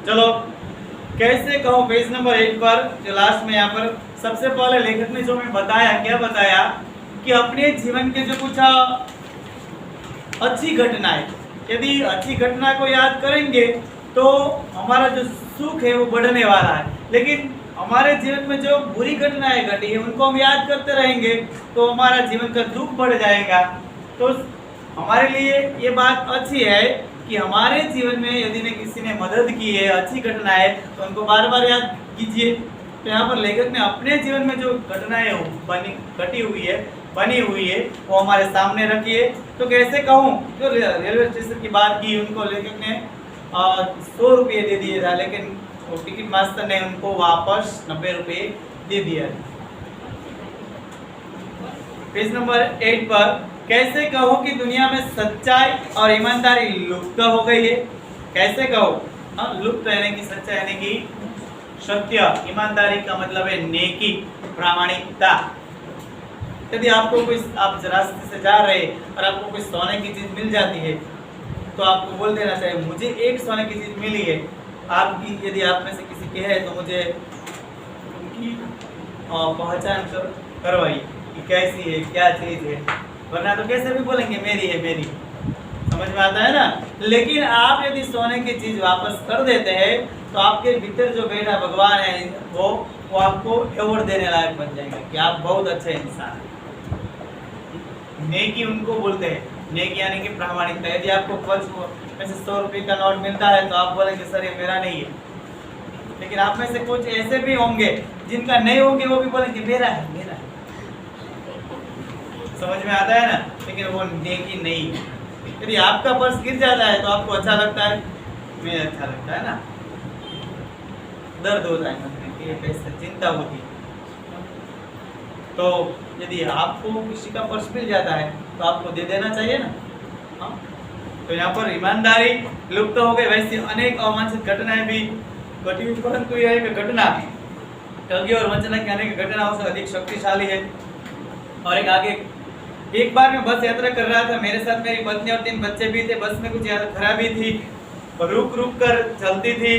चलो कैसे कहो पेज नंबर 8 पर जो लास्ट में यहाँ पर सबसे पहले लेखक ने जो हमें बताया, क्या बताया कि अपने जीवन के जो कुछ अच्छी घटनाएं, यदि अच्छी घटना को याद करेंगे तो हमारा जो सुख है वो बढ़ने वाला है। लेकिन हमारे जीवन में जो बुरी घटनाएं घटी है उनको हम याद करते रहेंगे तो हमारा जीवन का दुख बढ़ जाएगा। तो हमारे लिए ये बात अच्छी है कि हमारे जीवन में यदि ने किसी ने मदद की है, अच्छी घटना है, तो उनको बार बार याद कीजिए। तो यहाँ पर लेखक ने अपने जीवन में जो घटनाएं बनी हुई है वो हमारे सामने रखिए। तो कैसे कहूँ, जो रेलवे स्टेशन की बात की उनको लेखक ने 100 रुपये दे दिए था, लेकिन वो टिकट मास्टर ने उनको वापस 90 रुपये दे दिया। पेज नंबर 8 पर कैसे कहो कि दुनिया में सच्चाई और ईमानदारी लुप्त हो गई है। कैसे कहो, लुप्त यानी कि सच्चाई यानी कि सत्य, ईमानदारी का मतलब है नेकी, प्रामाणिकता। यदि आपको कोई, आप रास्ते से जा रहे और आपको कोई सोने की चीज मिल जाती है तो आपको बोल देना चाहिए मुझे एक सोने की चीज मिली है। आपकी यदि आप में से किसी के है तो मुझे उनकी पहचान करवाइए कि कैसी है, क्या चीज है, वरना तो कैसे भी बोलेंगे मेरी है मेरी। समझ में आता है ना। लेकिन आप यदि सोने की चीज वापस कर देते हैं तो आपके भीतर जो बैठा भगवान है वो आपको अवार्ड देने लायक बन जाएंगे कि आप बहुत अच्छे इंसान हैं। नेकी उनको बोलते हैं, नेकी यानी कि प्रामाणिकता। यदि आपको पर्स में से 100 रुपये का नोट मिलता है तो आप बोलेंगे सर ये मेरा नहीं है। लेकिन आप में से कुछ ऐसे भी होंगे जिनका नहीं होंगे, वो भी बोलेंगे मेरा है मेरा है। समझ में आता है ना। लेकिन वो नेकी नहीं है। यदि आपका पर्स गिर जाता है तो आपको अच्छा लगता है, मुझे अच्छा लगता है ना, दर्द होता है मन में, पैसे चिंता होती है। तो यदि आपको किसी का पर्स मिल जाता है तो आपको दे देना चाहिए ना। हाँ? तो यहाँ पर ईमानदारी लुप्त हो गई। वैसे अनेक अवांछित घटनाएं भी घटी हुई, परंतु यह एक घटना ठगी और वंचना की अनेक घटनाओं से अधिक शक्तिशाली है। और एक बार मैं बस यात्रा कर रहा था, मेरे साथ मेरी पत्नी और 3 बच्चे भी थे। बस में कुछ खराबी थी, रुक कर चलती थी।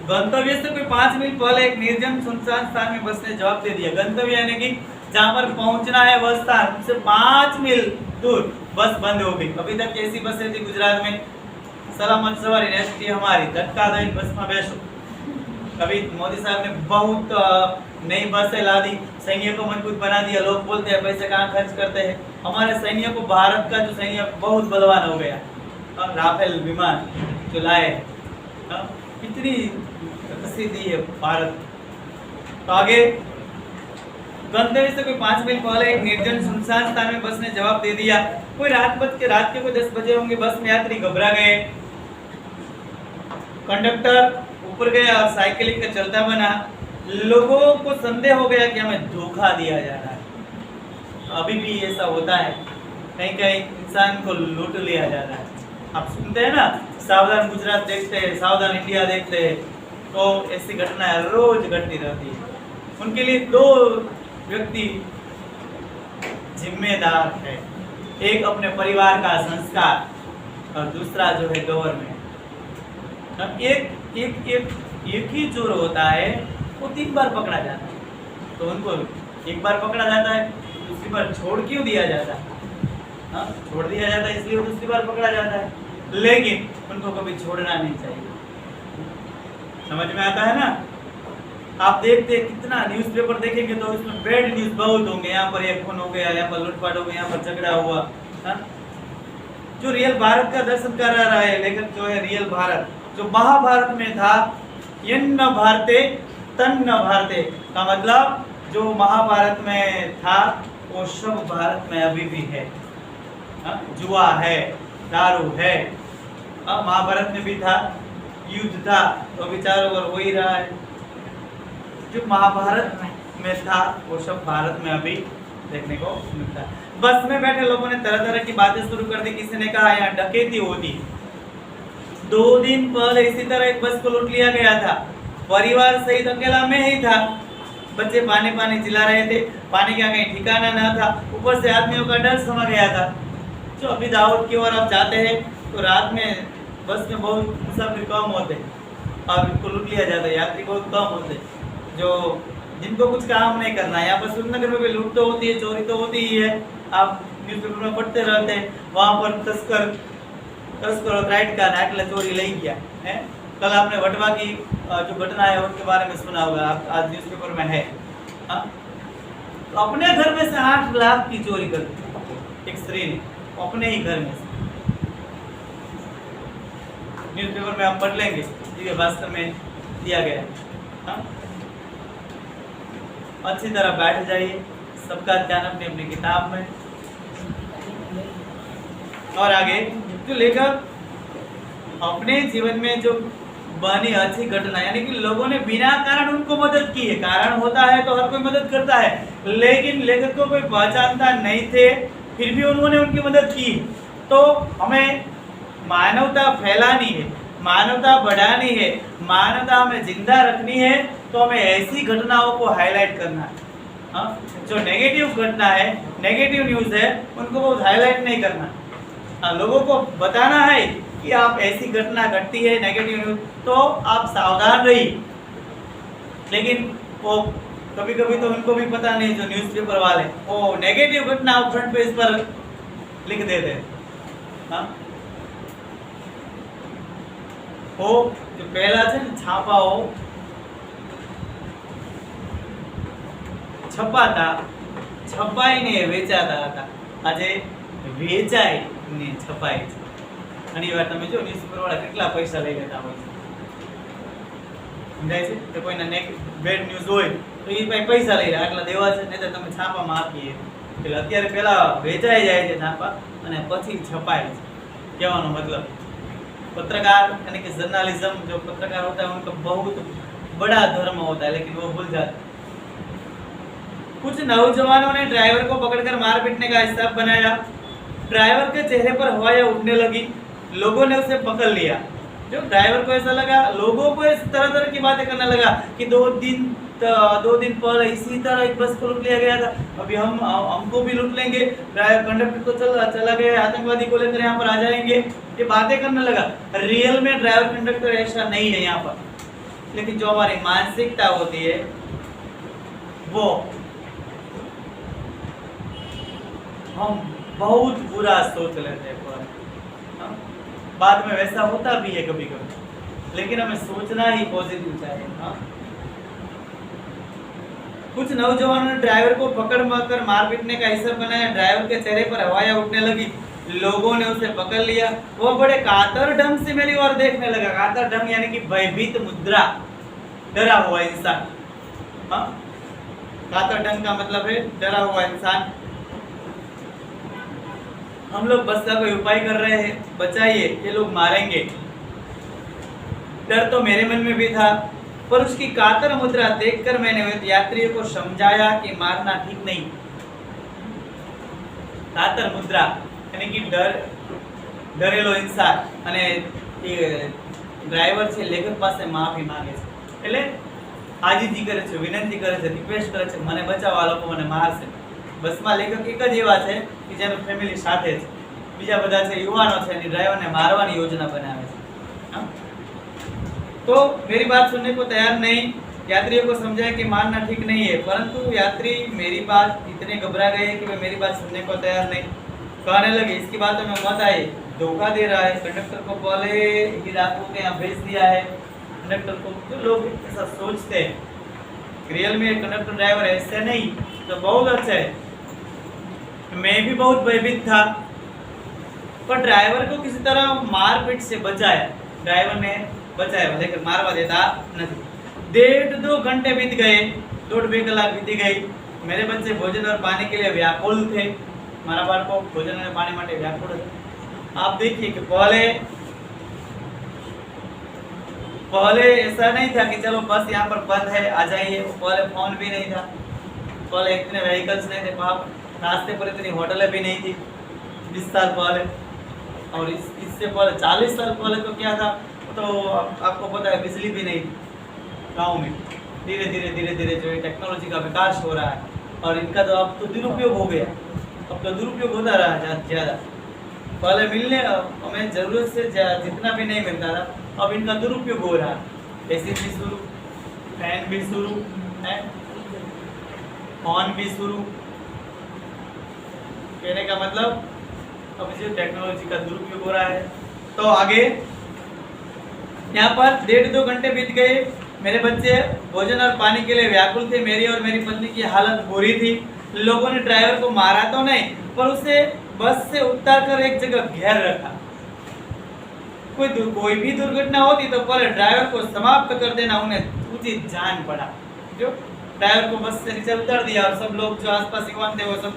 गंतव्य से कोई 5 मील पहले एक निर्जन सुनसान स्थान में बस ने जवाब दे दिया। गंतव्य यानी कि जहाँ पर पहुंचना है बस स्थान, उससे 5 मील दूर बस बंद हो गई। अभी तक कैसी बसें थी गुजरात में, सलामत सवारी नेक्स्ट हमारी धक्का दई बस में बैठो। अभी मोदी साहब ने बहुत नई बसें ला दी, सैन्य को मजबूत बना दिया। लोग बोलते हैं पैसे कहाँ खर्च करते हैं। हमारे सैन्य को, भारत का जो सैन्य बहुत बलवान हो गया। राफेल विमान जो लाए, कितनी प्रसिद्धि है भारत। तो आगे गंतव्य से कोई 5 मील पहले एक निर्जन सुनसान स्थान में बस ने जवाब दे दिया। कोई रात के कोई 10 बजे होंगे। बस में यात्री घबरा गए। कंडक्टर ऊपर गया और साइकिल लेकर चलता बना। लोगों को संदेह हो गया कि हमें धोखा दिया जा रहा है। अभी भी ऐसा होता है, कहीं कहीं इंसान को लूट लिया जा रहा है। आप सुनते हैं ना, सावधान गुजरात देखते हैं, सावधान इंडिया देखते हैं, तो ऐसी घटनाएं रोज घटती रहती है। उनके लिए 2 व्यक्ति जिम्मेदार है, एक अपने परिवार का संस्कार और दूसरा जो है गवर्नमेंट। एक ही चोर होता है, वो 3 बार पकड़ा जाता है। तो उनको एक बार पकड़ा जाता है, दूसरी बार छोड़ क्यों दिया जाता है? छोड़ दिया जाता है इसलिए दूसरी बार पकड़ा जाता है, लेकिन उनको कभी छोड़ना नहीं चाहिए। समझ में आता है ना। आप देखते कितना न्यूज़पेपर देखेंगे तो इसमें बैड न्यूज़ बहुत होंगे। यहाँ पर एक खून हो गया, यहाँ पर लूटपाट हो गया, यहाँ पर झगड़ा हुआ। जो रियल भारत का दर्शन कर रहा है लेकिन जो है रियल भारत, जो महाभारत में था, यन्न भारते तन्न भारते का मतलब जो महाभारत में था वो सब भारत में अभी भी है। जुआ है, दारू है, महाभारत में भी था, युद्ध था, तो अभी चारों ओर हो ही रहा है। जो महाभारत में था वो सब भारत में अभी देखने को मिलता है। बस में बैठे लोगों ने तरह तरह की बातें शुरू कर दी। किसी ने कहा यहाँ डकैती होती। 2 दिन पहले इसी तरह एक बस को लूट लिया गया था। परिवार सहित अकेला मैं ही था। बच्चे पानी पानी चिल्ला रहे थे, पानी का कहीं ठिकाना ना था। ऊपर से आदमियों का डर समा गया था। जो अभी दाऊद की ओर आप जाते हैं तो रात में बस में बहुत मुसाफिर कम होते हैं। और इनको लूट लिया जाता है। यात्री बहुत कम होते हैं जो जिनको कुछ काम नहीं करना है। यहाँ पर सुरेंद्रनगर में भी लूट तो होती है, चोरी तो होती ही है, आप न्यूज़पेपर में पढ़ते रहते हैं। वहाँ पर तस्कर राइट का नाटला चोरी ले गया है। कल आपने वटवा की जो घटना है उनके बारे में सुना होगा, आप आज न्यूज़पेपर में है। तो अपने घर में से 8 लाख की चोरी कर दी एक स्त्री ने, अपने ही घर में से। न्यूज़पेपर में हम पढ़ लेंगे, दिव्य भास्कर में दिया गया है। अच्छी तरह बैठ जाइए, सबका ध्यान अपनी अपनी किताब में। और आगे जो लेखक अपने जीवन में जो बनी अच्छी घटना, यानी कि लोगों ने बिना कारण उनको मदद की है। कारण होता है तो हर कोई मदद करता है, लेकिन लेखक को कोई पहचानता नहीं थे, फिर भी उन्होंने उनकी मदद की। तो हमें मानवता फैलानी है, मानवता बढ़ानी है, मानवता हमें जिंदा रखनी है, तो हमें ऐसी घटनाओं को हाईलाइट करना है। हाँ, जो नेगेटिव घटना है, नेगेटिव न्यूज़ है, उनको बहुत हाईलाइट नहीं करना। लोगों को बताना है कि आप ऐसी घटना घटती है नेगेटिव न्यूज़, तो आप सावधान रहिए। लेकिन वो कभी कभी तो उनको भी पता नहीं, जो न्यूज़पेपर वाले वो नेगेटिव घटना फ्रंट पेज पर लिख देते हैं। हाँ, वो जो पहला છે ને છાપાઓ છપાતા, છપાઈને વેચાતા હતા, આજે વેચાઈને છપાય છે। ઘણી વાર તમે જો ન્યૂઝપેપર વાળા કેટલા પૈસા લઈ લેતા હોય છે, સમજાય છે કે કોઈના બેડ ન્યૂઝ હોય તો એ ભાઈ પૈસા લઈ લે, આટલા દેવા છે, નહીં તો તમે છાપામાં આપીએ। એટલે અત્યારે પહેલા વેચાઈ જાય છે છાપા અને પછી છપાય છે। કહેવાનો मतलब पत्रकार यानी कि जर्नलिज्म, जो पत्रकार होता है उनका बहुत बड़ा धर्म होता है, लेकिन वो भूल जाते। कुछ नौजवानों ने ड्राइवर को पकड़कर मार पीटने का हिसाब बनाया। ड्राइवर के चेहरे पर हवाएं उड़ने लगी, लोगों ने उसे पकड़ लिया। जो ड्राइवर को ऐसा लगा, लोगों को इस तरह तरह की बातें करने लगा कि 2 दिन पहले इसी तरह एक बस को लूट लिया गया था, अभी हमको भी लूट लेंगे, ड्राइवर कंडक्टर तो चला गया, आतंकवादी को लेकर यहाँ पर आ जाएंगे, ये बातें करने लगा। रियल में ड्राइवर कंडक्टर ऐसा नहीं है यहाँ पर, लेकिन जो हमारी मानसिकता होती है वो हम बहुत बुरा सोच लेते हैं। बाद में वैसा होता भी है कभी कभी, लेकिन हमें सोचना ही पॉजिटिव चाहिए। हाँ, कुछ नौजवानों ने ड्राइवर को पकड़ कर मार पीटने का हिस्सा बनाया। ड्राइवर के चेहरे पर हवाएं उठने लगी, लोगों ने उसे पकड़ लिया। वो बड़े कातर ढंग से मेरी ओर देखने लगा। कातर ढंग यानी कि भयभीत मुद्रा, डरा हुआ इंसान। हाँ, कातर ढंग का मतलब है डरा हुआ इंसान। हम लोग बस का कोई उपाय कर रहे हैं, बचाइए, ये लोग मारेंगे। डर तो मेरे मन में भी था, पर उसकी कातर मुद्रा देखकर मैंने यात्रियों को समझाया कि मारना ठीक नहीं। कातर मुद्रा यानी कि डरेलो इंसान અને ડ્રાઈવર છે લેખક પાસે માફી માંગે છે, એટલે આજીજી કરે છે, વિનંતી કરે છે, રિક્વેસ્ટ કરે છે, મને બચાવો, આ લોકો મને મારશે। બસમાં લેખક એક જ એવા છે કે જેનું ફેમિલી સાથે છે, બીજા બધા છે યુવાનો છે, એની ડ્રાઈવરને મારવાની યોजना બનાવે છે। तो मेरी बात सुनने को तैयार नहीं। यात्रियों को समझाया कि मारना ठीक नहीं है, परंतु यात्री मेरी बात इतने घबरा गए कि वे मेरी बात सुनने को तैयार नहीं। कहने लगे इसकी बातों में मत आए, धोखा दे रहा है, कंडक्टर को पहले ही डाकू के यहाँ भेज दिया है। कंडक्टर को जो लोग ऐसा सोचते हैं, रियल में कंडक्टर ड्राइवर ऐसे नहीं, तो बहुत अच्छा है। मैं भी बहुत भयभीत था, पर ड्राइवर को किसी तरह मारपीट से बचाया। ड्राइवर ने बचाया, लेकिन मारवा देता नहीं। 1.5-2 घंटे बीत गए, 1.5-2 कलाक बीती गई। मेरे बच्चे भोजन और पानी के लिए व्याकुल थे। मारा बार को भोजन और पानी माटे व्याकुल थे। आप देखिए कि पहले ऐसा नहीं था कि चलो बस यहाँ पर बंद है आ जाइए। पहले फोन भी नहीं था, पहले इतने व्हीकल्स नहीं थे, रास्ते पर इतनी होटलें भी नहीं थी 20 साल पहले। और इससे पहले 40 साल पहले तो क्या था, तो आपको पता है बिजली भी नहीं थी गाँव में। धीरे धीरे जो है टेक्नोलॉजी का विकास हो रहा है, और इनका तो अब तो दुरुपयोग हो गया, अब तो दुरुपयोग होता रहा ज़्यादा। पहले मिलने हमें ज़रूरत से जितना भी नहीं मिलता था, अब इनका दुरुपयोग हो रहा है। एसी भी शुरू, फैन भी शुरू है, फोन भी शुरू। कहने का मतलब अब जो टेक्नोलॉजी का दुरुपयोग हो रहा है। तो आगे यहाँ पर 1.5-2 घंटे बीत गए। मेरे बच्चे भोजन और पानी के लिए व्याकुल थे। मेरी और मेरी पत्नी की हालत बुरी थी। लोगों ने ड्राइवर को मारा तो नहीं, पर उसे बस से उतारकर एक जगह घेर रखा। कोई भी दुर्घटना होती तो पहले ड्राइवर को समाप्त कर देना उन्हें उचित जान पड़ा। जो ड्राइवर को बस से नीचे उतार दिया और सब लोग जो आसपास युवान थे वो सब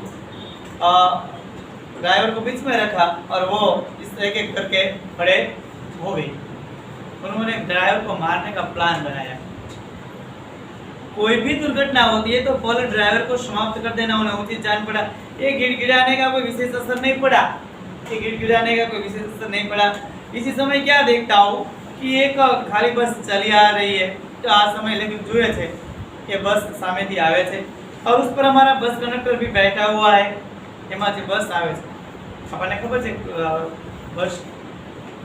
ड्राइवर को बीच में रखा और वो इस एक एक करके खड़े हो गए। उन्होंने ड्राइवर को मारने का प्लान बनाया। कोई भी दुर्घटना होती है तो पहले ड्राइवर को समाप्त कर देना उन्हें उचित जान पड़ा। ये गिड़गिड़ाने का कोई विशेष असर नहीं पड़ा। ये गिड़गिड़ाने का कोई विशेष असर नहीं पड़ा। इसी समय क्या देखता हूँ कि एक खाली बस चली आ रही है। तो आ समय लेकिन जुए थे कि बस सामे थी आवे थे और उस पर हमारा बस कंडक्टर भी बैठा हुआ है। એમાંથી બસ આવે છે, આપણને ખબર છે બસ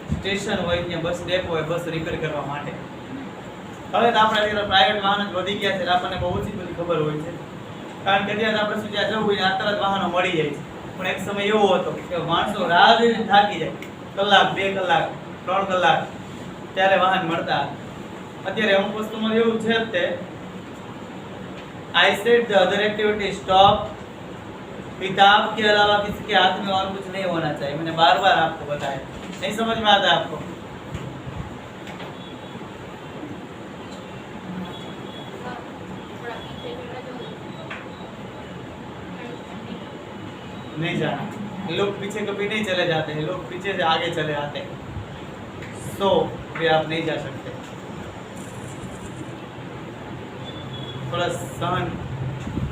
સ્ટેશન હોય ત્યાં બસ ડેપો હોય બસ રિપેર કરવા માટે। હવે તો આપણે અત્યારે પ્રાઇવેટ વાહન જ વધી ગયા છે, આપણને બહુ ઓછી બધી ખબર હોય છે, કારણ કે અત્યારે આપણે શું જ્યાં જવું હોય આ તરત વાહનો મળી જાય છે। પણ એક સમય એવો હતો કે માણસો રાહ જોઈને થાકી જાય, કલાક 2 કલાક 3 કલાક ત્યારે વાહન મળતા। અત્યારે અમુક વસ્તુમાં એવું છે તે I said the other activity stop, किताब के अलावा किसी के हाथ में और कुछ नहीं होना चाहिए। मैंने बार बार आपको बताया, नहीं समझ में आता आपको? नहीं जाना। लोग पीछे कभी नहीं चले जाते हैं, लोग पीछे से आगे चले आते हैं। सो भी आप नहीं जा सकते। थोड़ा सहन,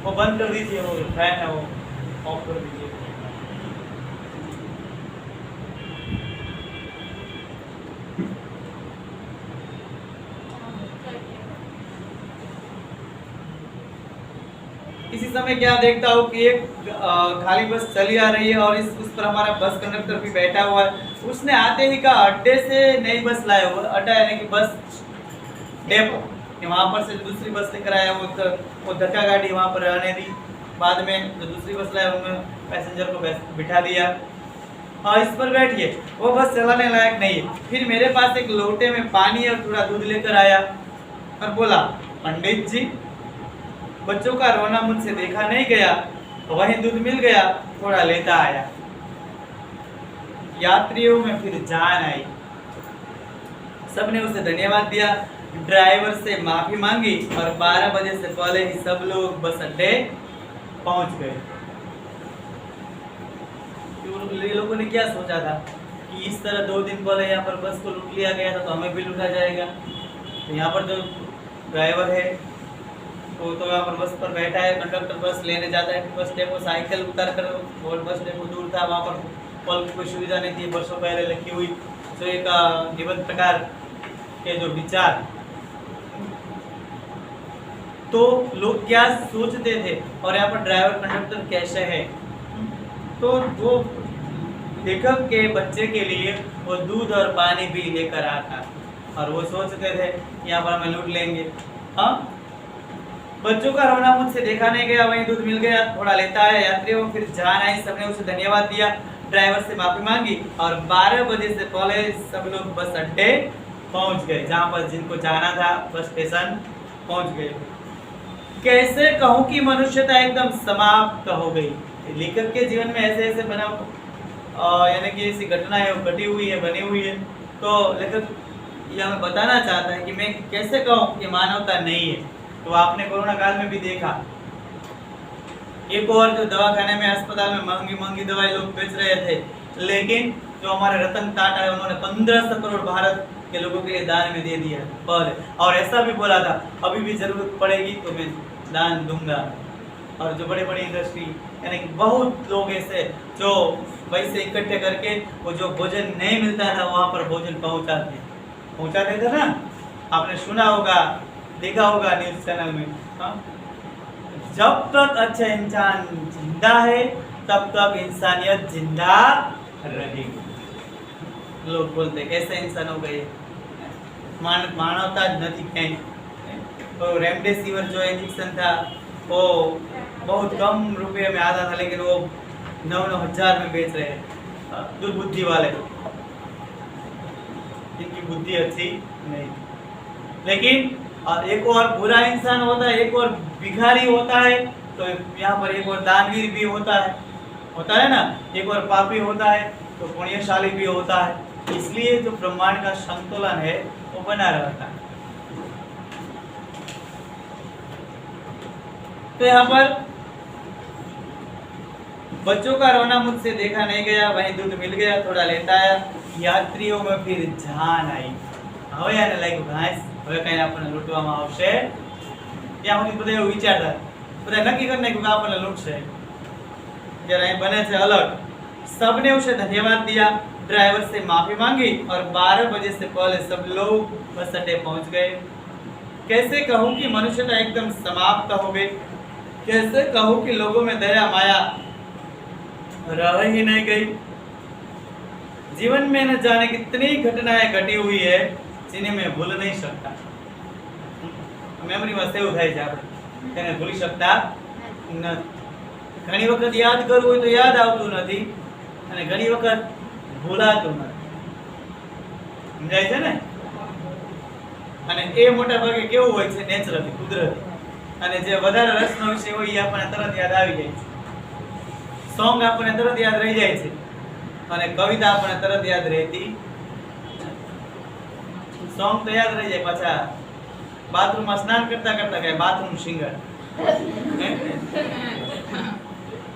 वो बंद कर दीजिए, वो फैन है वो ऑफ कर दीजिए। इसी समय क्या देखता हूँ कि एक खाली बस चली आ रही है और उस पर हमारा बस कंडक्टर भी बैठा हुआ है। उसने आते ही कहा अड्डे से नई बस लाया हुआ, अड्डा यानी कि बस डेपो, वहां पर से दूसरी बस लेकर आया। वो धक्का गाड़ी वहां पर रहने दी। बाद में जो दूसरी बस लाया उनमें पैसेंजर को बिठा दिया और इस पर बैठिए। वो बस चलाने लायक नहीं है। फिर मेरे पास एक लोटे में पानी और थोड़ा दूध लेकर आया और बोला पंडित जी, बच्चों का रोना मुझसे देखा नहीं गया, तो वहीं दूध मिल गया, थोड़ा लेता आया। यात्रियों में फिर जान आई। सबने उसे धन्यवाद दिया, ड्राइवर से माफी मांगी और 12 बजे से पहले ही सब लोग बस अड्डे पहुंच गए। ये लोगों ने क्या सोचा था कि इस तरह 2 दिन पहले यहाँ पर बस को लूट लिया गया था तो हमें भी लूटा जाएगा। तो यहाँ पर जो ड्राइवर है वो तो यहाँ पर बस पर बैठा है, कंडक्टर बस लेने जाता है। बस डेपो साइकिल उतार कर, और बस डेपो दूर था, वहाँ पर पल की कोई सुविधा नहीं थी, वर्षों पहले लिखी हुई। तो एक निबंध प्रकार के जो विचार, तो लोग क्या सोचते थे और यहाँ पर ड्राइवर कंडक्टर कैसे है। तो वो लेखक के बच्चे के लिए वो दूध और पानी भी लेकर आता और वो सोचते थे यहाँ पर हमें लूट लेंगे। हाँ, बच्चों का रोना मुझसे देखा नहीं गया, वहीं दूध मिल गया, थोड़ा लेता है। यात्रियों फिर जान आई, सबने उसे धन्यवाद दिया, ड्राइवर से माफी मांगी और 12 बजे से पहले सब लोग बस अड्डे पहुंच गए, जहाँ पर जिनको जाना था बस स्टेशन पहुंच गए। कैसे कहूँ कि मनुष्यता एकदम समाप्त हो गई। लेखक के जीवन में ऐसे ऐसे बना यानी कि ऐसी घटनाएं घटी हुई है, बनी हुई है। तो लेखक ये हमें बताना चाहता है कि मैं कैसे कहूँ कि मानवता नहीं है। तो आपने कोरोना काल में भी देखा, एक और जो दवाखाने में, अस्पताल में महंगी महंगी दवाई लोग बेच रहे थे, लेकिन जो हमारे रतन टाटा है उन्होंने 1500 करोड़ भारत के लोगों के लिए दान में दे दिया पहले, और ऐसा भी बोला था अभी भी जरूरत पड़ेगी तो मैं दान दूंगा। और जो बड़े बड़े इंडस्ट्री यानी कि बहुत लोग ऐसे जो पैसे इकट्ठे करके वो जो भोजन नहीं मिलता था वहाँ पर भोजन पहुँचाते थे ना। आपने सुना होगा, देखा होगा न्यूज चैनल में। हाँ? जब तक अच्छा इंसान जिंदा है तब तक इंसानियत जिंदा रहेगी। लोग बोलते कैसे इंसान हो गए। मानवता ज नहीं कहीं। तो रेमडेसिविर जो इंजेक्शन था वो बहुत कम रुपये में आता था, लेकिन वो 9,000 में बेच रहे हैं दुर्बुद्धि वाले, जिनकी बुद्धि अच्छी नहीं। लेकिन एक और बुरा इंसान होता है, एक और भिखारी होता है, तो यहाँ पर एक और दानवीर भी होता है ना, एक और पापी होता है तो पुण्यशाली भी होता है। इसलिए जो ब्रह्मांड का संतुलन है वो बना रहता है। तो यहाँ पर बच्चों का रोना मुझसे देखा नहीं गया, वहीं दूध मिल गया, थोड़ा लेता आया, यात्रियों में फिर जान आई। હવે આને લાગ્યું ઘાસ હવે કઈ આપણને લૂંટવામાં આવશે, ત્યાં સુધી બધા એવું વિચારતા, બધા નક્કી કરી નાખ્યું કે આપણને લૂંટશે। જ્યારે અહીં બને છે अलग, सबने उसे धन्यवाद दिया, ड्राइवर से माफी मांगी और 12 बजे से पहले सब लोग बस अड्डे पहुंच गए। कैसे कहूं कि मनुष्यता एकदम समाप्त हो गई, कैसे कहूं कि लोगों में दया माया रह ही नहीं गई। जीवन में न जाने कितनी घटनाएं घटी हुई है जिन्हें मैं भूल नहीं सकता। मेमरी में सेव થાય છે, આપણે તેને ભૂલી શકતા નથી। ઘણી વખત યાદ કરવું હોય તો યાદ આવતું નથી અને ઘણી વખત ભૂલાતું નથી, સમજાય છે ને। અને એ મોટા ભાગે કેવું હોય છે, નેચરલી, કુદરતી। અને જે વધારે રસનો વિષય હોય એ આપણને તરત યાદ આવી જાય છે, સોંગ આપણને તરત યાદ રહી જાય છે અને કવિતા આપણને તરત યાદ રહેતી। સોંગ તો યાદ રહી જાય, પાછા બાથરૂમમાં સ્નાન કરતા કરતા કે બાથरूम સિંગર,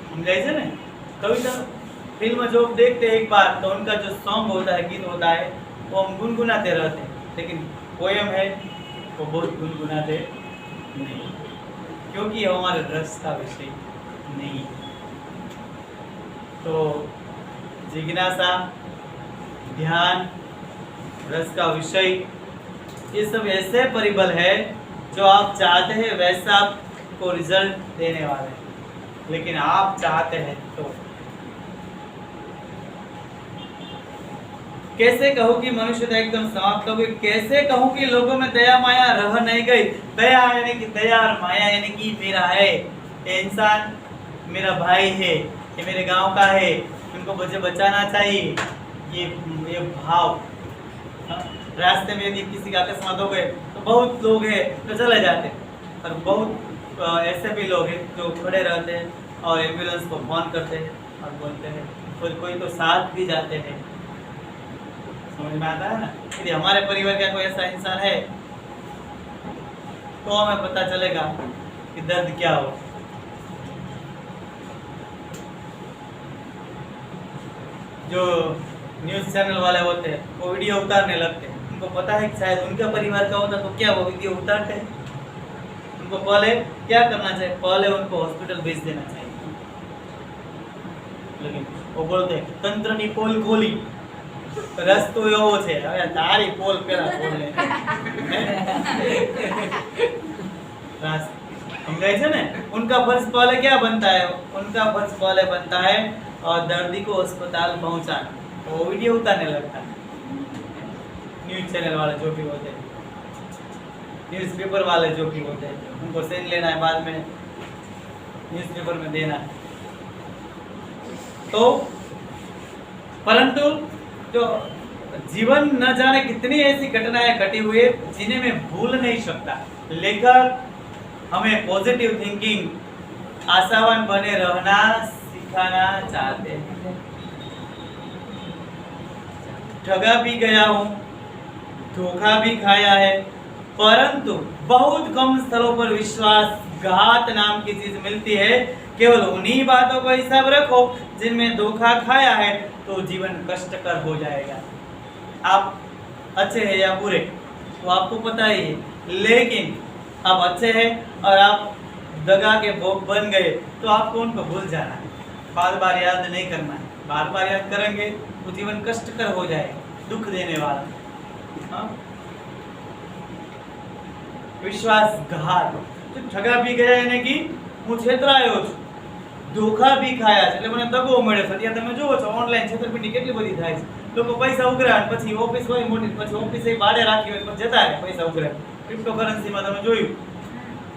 समझाई से ना। कविता फिल्म जो देखते हैं एक बार तो उनका जो सॉन्ग होता है, गीत होता है, वो हम गुनगुनाते रहते हैं, लेकिन पोयम है वो बहुत गुनगुनाते नहीं, क्योंकि ये हमारे रस का विषय नहीं। तो जिज्ञासा, ध्यान, रस का विषय, ये सब ऐसे परिबल है जो आप चाहते हैं वैसा आपको रिजल्ट देने वाले हैं, लेकिन आप चाहते हैं तो। कैसे कहूं कि मनुष्यता एकदम समाप्त हो गई, कैसे कहूं कि लोगों में दया माया रह नहीं गई। दया यानी कि दया और माया यानी कि मेरा है, ये इंसान मेरा भाई है, ये मेरे गांव का है, इनको मुझे बचाना चाहिए, ये भाव। रास्ते में यदि किसी का अकस्मात हो गए तो बहुत लोग हैं तो चले जाते, और बहुत ऐसे भी लोग हैं जो खड़े रहते हैं और एम्बुलेंस को फोन करते हैं और बोलते हैं, खुद कोई तो साथ भी जाते हैं। समझ में आता है ना। यदि हमारे परिवार का कोई ऐसा इंसान है तो हमें पता चलेगा कि दर्द क्या हो। जो न्यूज़ चैनल वाले होते हैं वो वीडियो उतारने लगते हैं, उनको पता है कि शायद उनका परिवार का होता तो क्या वो वीडियो उतारते हैं। उनको पहले क्या करना चाहिए, पहले उनको हॉस्पिटल भेज देना चाहिए, लेकिन वो बोलते हैं तंत्रनी पोल खोली, रस्तो एवो छे, હવે તારી પોલ પેલા ખોલ લે। समझाई छे ने। उनका फर्ज पहले क्या बनता है, उनका फर्ज पहले बनता है और दर्दी को अस्पताल पहुंचाना, वो वीडियो उतारने लगता है। न्यूज़ चैनल वाले जो भी होते हैं, न्यूज़पेपर वाले जो भी होते हैं, उनको सेंड लेना है, बाद में न्यूज़पेपर में देना है। तो परंतु जो जीवन न जाने कितनी ऐसी घटनाएं घटी हुई है जिन्हें मैं भूल नहीं सकता। लेकर हमें पॉजिटिव थिंकिंग, आशावान बने रहना सिखाना चाहते हैं। ठगा भी गया हूँ, धोखा भी खाया है, परंतु बहुत कम स्थलों पर विश्वासघात नाम की चीज मिलती है। केवल उन्हीं बातों का हिसाब रखो जिनमें धोखा खाया है, तो जीवन कष्टकर हो जाएगा। आप अच्छे हैं या बुरे तो आपको पता ही है, लेकिन आप अच्छे हैं और आप दगा के भोग बन गए तो आपको उनको भूल जाना है, बार बार याद नहीं करना है। बार बार याद करेंगे तो जीवन कष्टकर हो जाएगा, दुख देने वाला। हाँ? विश्वासघात, तो ठगा भी गया यानी कि હું છેતરાયો છું, ધોખા બી ખાયા છે, એટલે મને દગો મળ્યો છે। અત્યારે તમે જુઓ છો ઓનલાઈન છેતરપિંડી કેટલી બધી થાય છે, લોકો પૈસા ઉઘરાવે પછી ઓફિસ હોય મોટી, પછી ઓફિસ એ ભાડે રાખી હોય પછી જતા રહે પૈસા ઉઘરાવે. ક્રિપ્ટોકરન્સીમાં તમે જોયું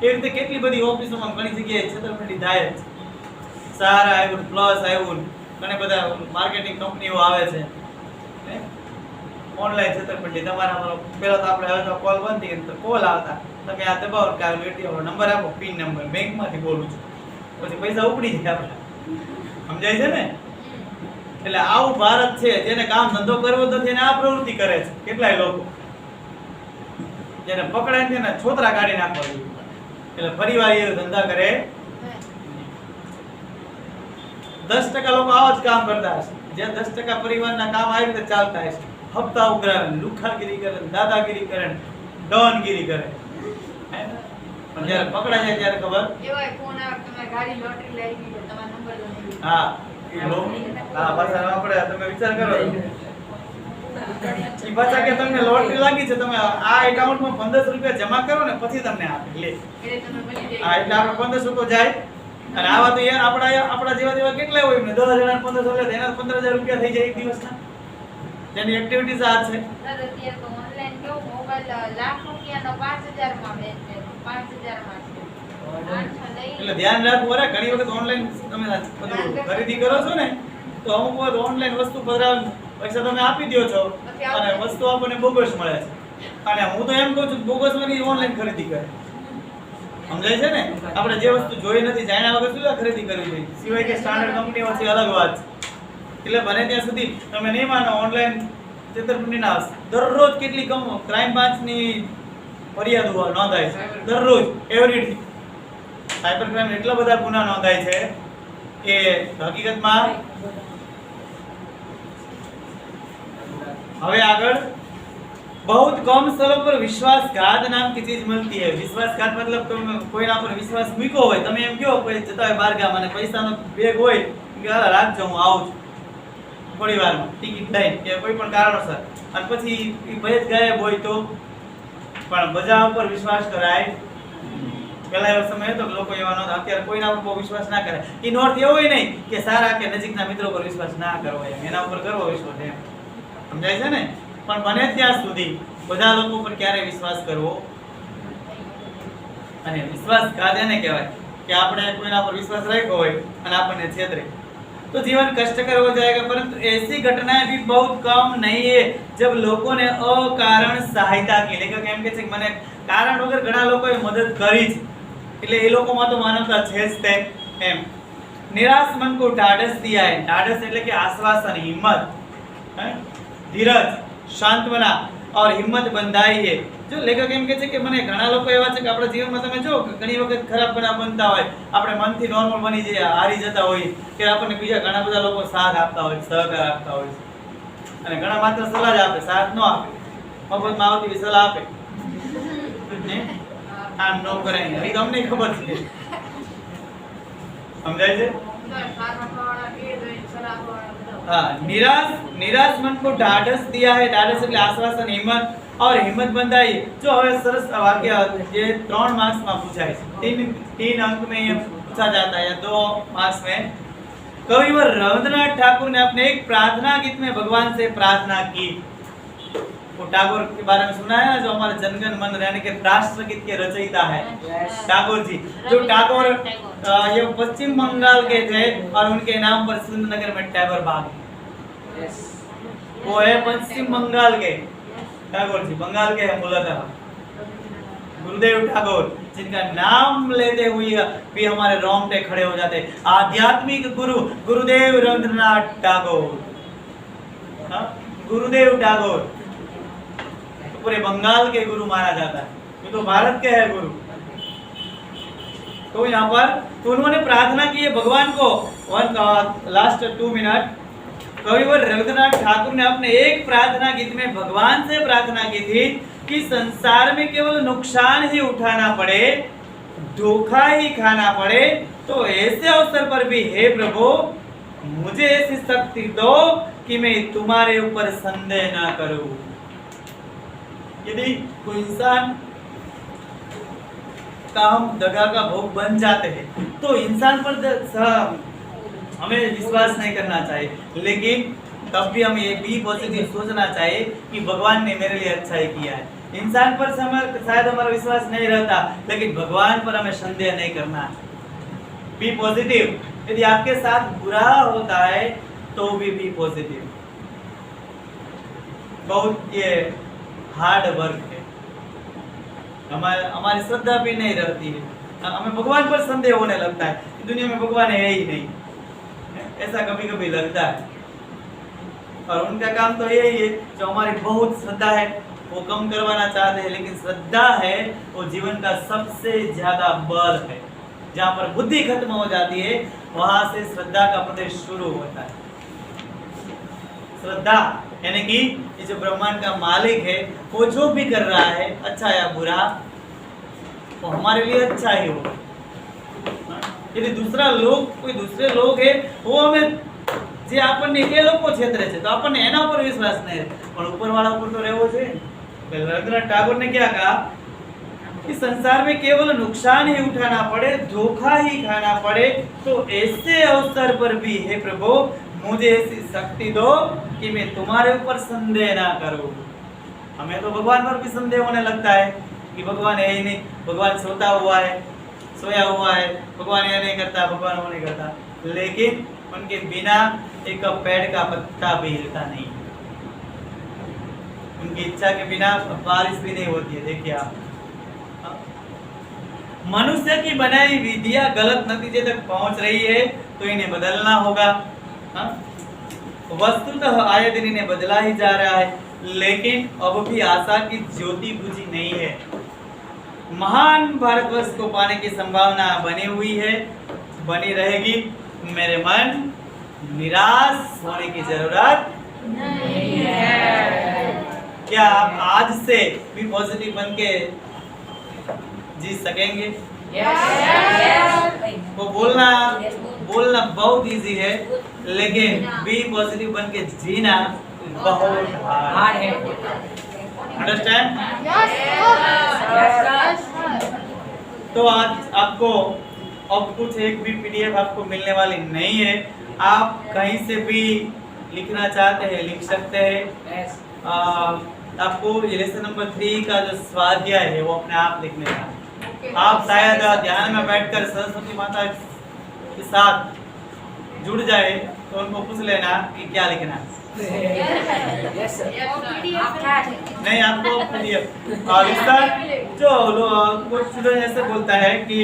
એ રીતે કેટલી બધી ઓફિસોમાં ઘણી જગ્યાએ છેતરપિંડી થાય જ. સારા આવ્યું, પ્લસ આવ્યું, ઘણા બધા માર્કેટિંગ કંપનીઓ આવે છે ઓનલાઈન છેતરપિંડી. તમારા પેલા તો આપણે હવે તો કોલ બંધ થઈ તો કોલ આવતા, તમે આ દબાવો કે એટીએમ નંબર આપો, પિન નંબર, બેંકમાંથી બોલું છું, પછી પૈસા ઉપડી જાય આપણે. સમજાય છે ને? એટલે આવું ભારત છે જેને કામ ધંધો કરવો નથી એને આ પ્રવૃત્તિ કરે છે કેટલાય લોકો. જેને પકડાય છે ને છોતરા કાઢી નાખવા જોઈએ. એટલે ફરીવાર એ ધંધા કરે. 10% લોકો આવા જ કામ કરતા હશે. જે 10% પરિવારના કામ આવી રીતે ચાલતા હશે. હપ્તા ઉઘરાવે, લુખાગીરી કરે, દાદાગીરી કરે, ડોનગીરી કરે. પણ જ્યારે પકડાય જાય ત્યારે ખબર એવાય ફોન આવે તમારી ગાડી લોટરી લઈ ગઈ તો તમારો નંબર દો નહીં. હા હા પાછા આપણે તમે વિચાર કરો ઈ પાછા કે તમને લોટરી લાગી છે, તમે આ એકાઉન્ટમાં 1500 રૂપિયા જમા કરો ને પછી તમને આપે લે. એટલે તમે મળી જાય. હા એટલે આપણે 1500 તો જાય. અને આવા તો યાર આપણા જેવા કેટલા હોય ને 10,000 ને 1500 લે એના 15,000 રૂપિયા થઈ જાય એક દિવસના. જેની એક્ટિવિટીઝ આ છે. સર અત્યારે તો ઓનલાઈન કેવું મોબાઈલ લાખ રૂપિયાનો 5000 માં વેચે 5000 માં છે. એટલે ધ્યાન રાખવું અરે ઘણી વખત ઓનલાઈન તમે બધું ખરીદી કરો છો ને તો અમુક વાર ઓનલાઈન વસ્તુ પધરાવ પૈસા તમે આપી દો છો અને વસ્તુ આપણને બોગસ મળે છે. અને હું તો એમ કહું છું બોગસ વાળી ઓનલાઈન ખરીદી કરે. સમજાય છે ને? આપણે જે વસ્તુ જોઈ નથી જાણ્યા વગર શું ખરીદી કરવી જોઈએ, સિવાય કે સ્ટાન્ડર્ડ કંપનીમાંથી અલગ વાત છે. એટલે બને ત્યાં સુધી તમે નહીં માનો ઓનલાઈન છેતરપિંડીના દરરોજ કેટલી ક્રાઇમ બ્રાન્ચની ફરિયાદો નોંધાય છે દરરોજ એવરીડે. સાયબર ક્રાઇમ એટલા બધા ગુના નોંધાય છે કે હકીકતમાં હવે આગળ बहुत कम स्थलों पर विश्वासघात नाम की चीज मिलती है. विश्वासघात मतलब तुम कोईना पर विश्वास મૂક્યો હોય, તમે એમ કહો કોઈ જતા હોય બહાર ગામ અને પૈસાનો બેગ હોય કે હાલા રાખજો હું આવું છું થોડી વારમાં ટિકિટ લઈને કે કોઈ પણ કારણોસર અને પછી એ ભય જ ગાયબ હોય તો પણ બજાર ઉપર વિશ્વાસ કરાય. પહેલા એવો સમય હતો કે લોકો એવા નહોતા, અત્યારે કોઈના ઉપર બહુ વિશ્વાસ ના કરે. એ નોર્થ એવો હોય નહીં કે સારા કે નજીકના મિત્રો પર વિશ્વાસ ના કરવો, એના ઉપર કરવો વિશ્વાસ એમ. સમજાય છે ને? પણ બને ત્યાં સુધી બધા લોકો પર ક્યારે વિશ્વાસ કરવો. અને વિશ્વાસઘાત એને કહેવાય કે આપણે કોઈના પર વિશ્વાસ રાખ્યો હોય અને આપણને છેતરે तो जीवन कष्टकर हो जाएगा. परंतु ऐसी घटनाएं भी बहुत कम नहीं है जब लोगों ने अकारण सहायता की. लेकिन એમ કે છે કે મને કારણ વગર ઘણા લોકોએ મદદ કરી છે એટલે એ લોકોમાં તો માનવતા છે જ તે એમ. निराश मन को ढाढ़स दिया है. ढाढ़स એટલે કે आश्वासन, हिम्मत, धीरज, सांत्वना और हिम्मत बंधाई है. जो लेखक એમ કે છે કે મને ઘણા લોકો એવા છે કે આપણા જીવનમાં તમે જો ઘણી વખત ખરાબ બનાવ બનતા હોય, આપણે મનથી નોર્મલ બની જઈએ, હારી જતા હોય કે આપણને બીજા ઘણા બધા લોકો સાથ આપતા હોય, સહકાર આપતા હોય અને ઘણા માત્ર સલાહ જ આપે, સાથ ન આપે, મફતમાં આવતી સલાહ આપે. આમ ન કરાય એ તમને ખબર છે. સમજાય છે? हाँ, निराश मन को ढाढ़स दिया है. ढाढ़स એટલે આશ્વાસન, હિંમત और हिम्मत बंधाई. जो હવે સરસ વાક્ય જે 3 मार्क्स में पूछाय છે, 3 अंक में ये पूछा जाता है या 2 मार्क्स में. कविवर रविंद्रनाथ ठाकुर ने अपने एक प्रार्थना गीत में भगवान से प्रार्थना की. वो टागोर के बारे में सुना है ना, जो हमारे जनगण मन यानी कि राष्ट्रगीत के रचयिता है टागोर जी. जो टागोर ये पश्चिम बंगाल के थे और उनके नाम पर सुंदरनगर में टैगोर बाग है. वो है पश्चिम बंगाल के टागोर जी, बंगाल के मूलतः गुरुदेव टागोर, जिनका नाम लेते हुए भी हमारे रोंगटे खड़े हो जाते. आध्यात्मिक गुरु गुरुदेव रविंद्रनाथ टागोर. गुरुदेव टागोर पूरे बंगाल के गुरु माना जाता है, ये तो भारत के है गुरु. तो यहाँ पर तो उन्होंने प्रार्थना की है भगवान को. Last 2 minute. कविवर रविंद्रनाथ ठाकुर ने अपने एक प्रार्थना गीत में भगवान से प्रार्थना की थी कि संसार में केवल नुकसान ही उठाना पड़े, धोखा ही खाना पड़े, तो ऐसे अवसर पर भी हे प्रभु मुझे ऐसी शक्ति दो कि मैं तुम्हारे ऊपर संदेह ना करूं. यदि कोई इंसान का हम दगा का भोग बन जाते हैं तो इंसान पर हमें विश्वास नहीं करना चाहिए. लेकिन तब भी हमें ये बी पॉजिटिव सोचना चाहिए कि भगवान ने मेरे लिए अच्छा ही किया है। इंसान पर शायद हमारा विश्वास नहीं रहता, लेकिन भगवान पर हमें संदेह नहीं करना है। Be positive. यदि आपके साथ बुरा होता है तो भी पॉजिटिव। बहुत ये हार्ड वर्क है, हमारी श्रद्धा भी नहीं रहती है, हमें भगवान पर संदेह होने लगता है, दुनिया में भगवान है ही नहीं, ऐसा कभी कभी लगता है। और उनका काम तो यही है, जो हमारी बहुत श्रद्धा है वो कम करवाना चाहते हैं, लेकिन श्रद्धा है वो जीवन का सबसे ज्यादा बल है। जहाँ पर बुद्धि खत्म हो जाती है वहां से श्रद्धा का प्रदेश शुरू होता है। श्रद्धा यानी कि ये जो ब्रह्मांड का मालिक है वो जो भी कर रहा है, अच्छा या बुरा, वो हमारे लिए अच्छा ही होगा। यदि कोई दूसरे लोग है वो हमें जे આપણને એ લોકો છેતરે છે તો આપણને એના પર વિશ્વાસ નહીં, પણ ઉપરવાળા ઉપર તો રહેવો છે। રવીન્દ્રનાથ ટાગોર ने क्या कहा कि संसार में केवल नुकसान ही उठाना पड़े, धोखा ही खाना पड़े, तो ऐसे अवसर पर भी हे प्रभु मुझे ऐसी शक्ति दो कि मैं तुम्हारे ऊपर संदेह ना करूं। हमें तो भगवान पर भी संदेह होने लगता है कि भगवान है ही नहीं, भगवान सोया हुआ है, भगवान ये नहीं करता, भगवान वो नहीं करता, लेकिन उनके बिना एक पेड़ का पत्ता भी हिलता नहीं, उनकी इच्छा के बिना बारिश भी नहीं होती है। देखिए आप, मनुष्य की बनाई विधियां गलत नतीजे तक पहुंच रही है तो इन्हें बदलना होगा। वस्तुतः आए दिन इन्हें बदला ही जा रहा है, लेकिन अब भी आशा की ज्योति बुझी नहीं है। महान भारतवर्ष को पाने की संभावना बनी हुई है, बनी रहेगी। मेरे मन, निराश होने की जरूरत नहीं है। क्या आप आज से भी पॉजिटिव बन के जी सकेंगे? वो बोलना बहुत इजी है, लेकिन बी पॉजिटिव बन के जीना बहुत हार्ड है। अंडरस्टैंड? तो आज आपको अब कुछ एक भी पीडीएफ आपको मिलने वाली नहीं है। आप कहीं से भी लिखना चाहते हैं लिख सकते हैं। आपको ये लेसन नंबर 3 का जो स्वाध्याय है वो अपने आप लिखने का। आप शायद ध्यान में बैठकर सरस्वती माता के साथ जुड़ जाए तो उनको पूछ लेना कि क्या लिखना है। नहीं, आपको पीडीएफ। और इसका जो कुछ स्टूडेंट ऐसे बोलता है कि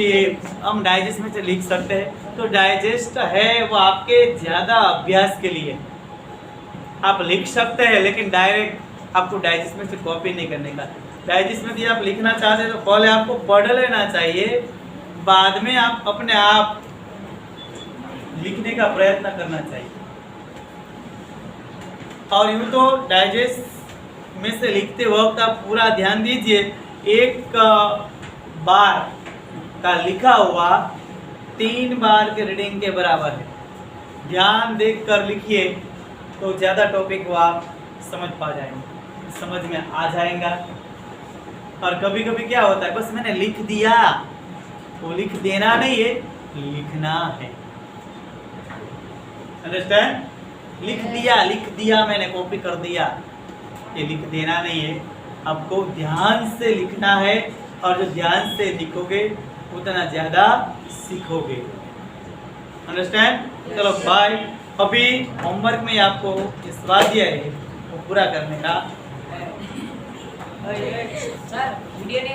हम डाइजेस्ट में से लिख सकते हैं, तो डाइजेस्ट है वो आपके ज्यादा अभ्यास के लिए। आप लिख सकते हैं, लेकिन डायरेक्ट आपको डाइजेस्ट में से कॉपी नहीं करने का। डाइजेस्ट में भी आप लिखना चाहते हैं तो पहले आपको पढ़ लेना चाहिए, बाद में आप अपने आप लिखने का प्रयत्न करना चाहिए। और यूं तो डाइजेस्ट में से लिखते वक्त आप पूरा ध्यान दीजिए, एक बार का लिखा हुआ 3 बार के रीडिंग के बराबर है। ध्यान देकर लिखिए तो ज़्यादा टॉपिक वो आप समझ पा जाएंगे, समझ में आ जाएगा। और कभी कभी क्या होता है, बस मैंने लिख दिया, वो लिख देना नहीं है, लिखना है। अंडरस्टैंड? लिख दिया मैंने, कॉपी कर दिया, ये लिख देना नहीं है। आपको ध्यान से लिखना है, और जो ध्यान से लिखोगे उतना ज़्यादा सीखोगे। अंडरस्टैंड? चलो बाय। अभी होमवर्क में आपको इस स्वाध्याय है वो पूरा करने का।